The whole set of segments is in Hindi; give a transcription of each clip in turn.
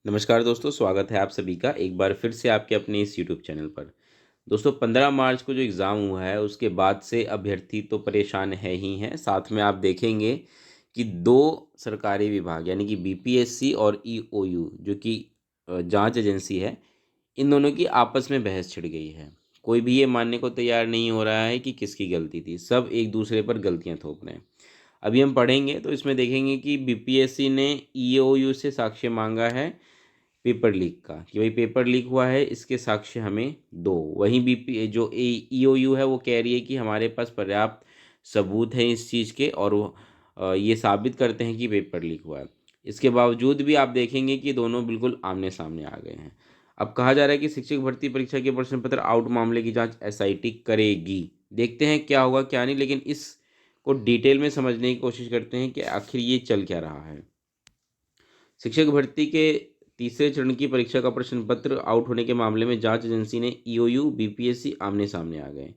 नमस्कार दोस्तों, स्वागत है आप सभी का एक बार फिर से आपके अपने इस यूट्यूब चैनल पर। दोस्तों 15 मार्च को जो एग्ज़ाम हुआ है उसके बाद से अभ्यर्थी तो परेशान है ही हैं। साथ में आप देखेंगे कि 2 सरकारी विभाग यानी कि बीपीएससी और ईओयू जो कि जांच एजेंसी है, इन दोनों की आपस में बहस छिड़ गई है। कोई भी ये मानने को तैयार नहीं हो रहा है कि किसकी गलती थी, सब एक दूसरे पर गलतियाँ थोप रहे हैं। अभी हम पढ़ेंगे तो इसमें देखेंगे कि बीपीएससी ने ईओयू से साक्ष्य मांगा है पेपर लीक का, कि भाई पेपर लीक हुआ है, इसके साक्ष्य हमें दो। वहीं बीपी जो ईओयू है वो कह रही है कि हमारे पास पर्याप्त सबूत हैं इस चीज़ के, और वो ये साबित करते हैं कि पेपर लीक हुआ है। इसके बावजूद भी आप देखेंगे कि दोनों बिल्कुल आमने सामने आ गए हैं। अब कहा जा रहा है कि शिक्षक भर्ती परीक्षा के प्रश्न पत्र आउट मामले की जांच एसआईटी करेगी। देखते हैं क्या होगा क्या नहीं, लेकिन इसको डिटेल में समझने की कोशिश करते हैं कि आखिर ये चल क्या रहा है। शिक्षक भर्ती के तीसरे चरण की परीक्षा का प्रश्न पत्र आउट होने के मामले में जांच एजेंसी ने ईओयू बीपीएससी आमने सामने आ गए।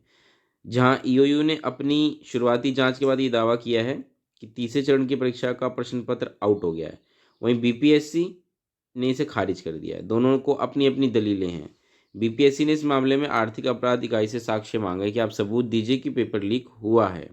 जहां ईओयू ने अपनी शुरुआती जांच के बाद ये दावा किया है कि तीसरे चरण की परीक्षा का प्रश्न पत्र आउट हो गया है, वहीं बीपीएससी ने इसे खारिज कर दिया है। दोनों को अपनी अपनी दलीलें हैं। बीपीएससी ने इस मामले में आर्थिक अपराध इकाई से साक्ष्य मांगा है कि आप सबूत दीजिए कि पेपर लीक हुआ है।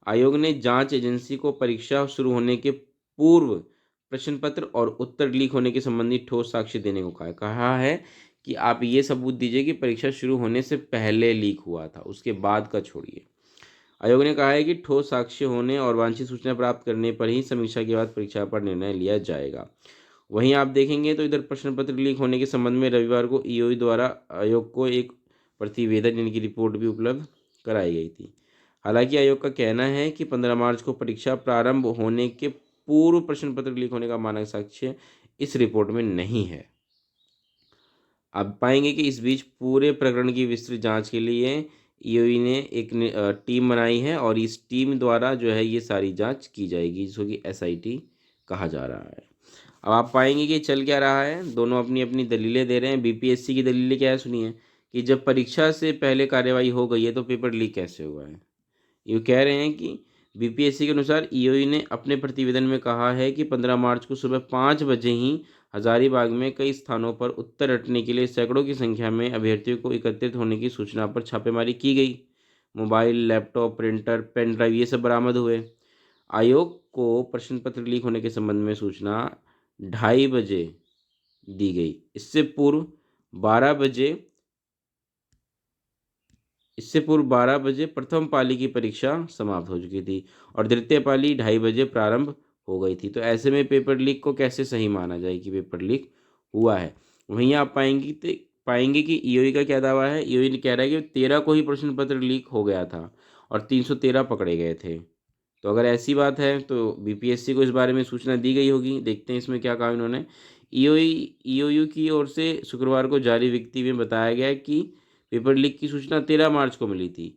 आयोग ने जांच एजेंसी को परीक्षा शुरू होने के पूर्व प्रश्न पत्र और उत्तर लीक होने के संबंधी ठोस साक्ष्य देने को कहा है कि आप ये सबूत दीजिए कि परीक्षा शुरू होने से पहले लीक हुआ था, उसके बाद का छोड़िए। आयोग ने कहा है कि ठोस साक्ष्य होने और वांछित सूचना प्राप्त करने पर ही समीक्षा के बाद परीक्षा पर निर्णय लिया जाएगा। वहीं आप देखेंगे तो इधर प्रश्न पत्र लीक होने के संबंध में रविवार को ईओई द्वारा आयोग को एक प्रतिवेदन यानी कि रिपोर्ट भी उपलब्ध कराई गई थी। हालांकि आयोग का कहना है कि 15 मार्च को परीक्षा प्रारंभ होने के पूर्व प्रश्न पत्र लीक होने का मानक साक्ष्य इस रिपोर्ट में नहीं है। आप पाएंगे कि इस बीच पूरे प्रकरण की विस्तृत जांच के लिए ईओई ने एक टीम बनाई है, और इस टीम द्वारा जो है ये सारी जांच की जाएगी, जिसको कि एसआईटी कहा जा रहा है। अब आप पाएंगे कि चल क्या रहा है, दोनों अपनी अपनी दलीलें दे रहे हैं। बीपीएससी की दलीलें क्या है सुनिए, कि जब परीक्षा से पहले कार्यवाही हो गई है तो पेपर लीक कैसे हुआ है। ये कह रहे हैं कि बीपीएससी के अनुसार ईओई ने अपने प्रतिवेदन में कहा है कि 15 मार्च को सुबह 5 बजे ही हजारीबाग में कई स्थानों पर उत्तर रटने के लिए सैकड़ों की संख्या में अभ्यर्थियों को एकत्रित होने की सूचना पर छापेमारी की गई। Mobile, laptop, printer, pen drive ये सब बरामद हुए। आयोग को प्रश्न पत्र लीक होने के संबंध में सूचना 2:30 बजे दी गई। बारह बजे इससे पूर्व 12 बजे प्रथम पाली की परीक्षा समाप्त हो चुकी थी और द्वितीय पाली 2:30 बजे प्रारंभ हो गई थी। तो ऐसे में पेपर लीक को कैसे सही माना जाए कि पेपर लीक हुआ है। वहीं आप पाएंगे कि ईओई का क्या दावा है। ईओई ने कह रहा है कि 13 को ही प्रश्न पत्र लीक हो गया था और 313 पकड़े गए थे। तो अगर ऐसी बात है तो बीपीएससी को इस बारे में सूचना दी गई होगी। देखते हैं इसमें क्या कहा इन्होंने। ईओई ईओयू की ओर से शुक्रवार को जारी विज्ञप्ति में बताया गया कि पेपर लीक की सूचना 13 मार्च को मिली थी।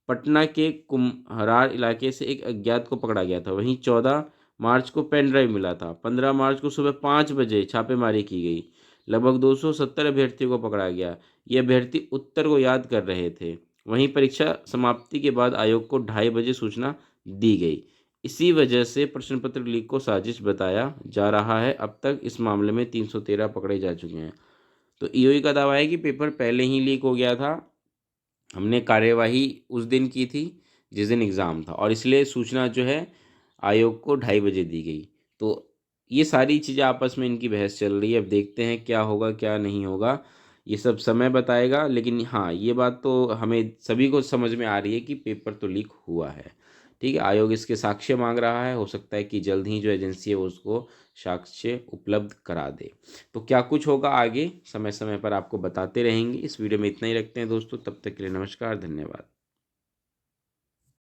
पटना के कुम्हरार इलाके से एक अज्ञात को पकड़ा गया था। वहीं 14 मार्च को पेन ड्राइव मिला था। 15 मार्च को सुबह 5 बजे छापेमारी की गई। लगभग 270 अभ्यर्थियों को पकड़ा गया। ये अभ्यर्थी उत्तर को याद कर रहे थे। वहीं परीक्षा समाप्ति के बाद आयोग को 2:30 बजे सूचना दी गई। इसी वजह से प्रश्न पत्र लीक को साजिश बताया जा रहा है। अब तक इस मामले में 313 पकड़े जा चुके हैं। तो ईओई का दावा है कि पेपर पहले ही लीक हो गया था। हमने कार्यवाही उस दिन की थी जिस दिन एग्ज़ाम था, और इसलिए सूचना जो है आयोग को 2:30 बजे दी गई। तो ये सारी चीज़ें आपस में इनकी बहस चल रही है। अब देखते हैं क्या होगा क्या नहीं होगा, ये सब समय बताएगा। लेकिन हाँ, ये बात तो हमें सभी को समझ में आ रही है कि पेपर तो लीक हुआ है। ठीक है, आयोग इसके साक्ष्य मांग रहा है। हो सकता है कि जल्द ही जो एजेंसी है वो उसको साक्ष्य उपलब्ध करा दे। तो क्या कुछ होगा आगे समय समय पर आपको बताते रहेंगे। इस वीडियो में इतना ही रखते हैं दोस्तों, तब तक के लिए नमस्कार, धन्यवाद।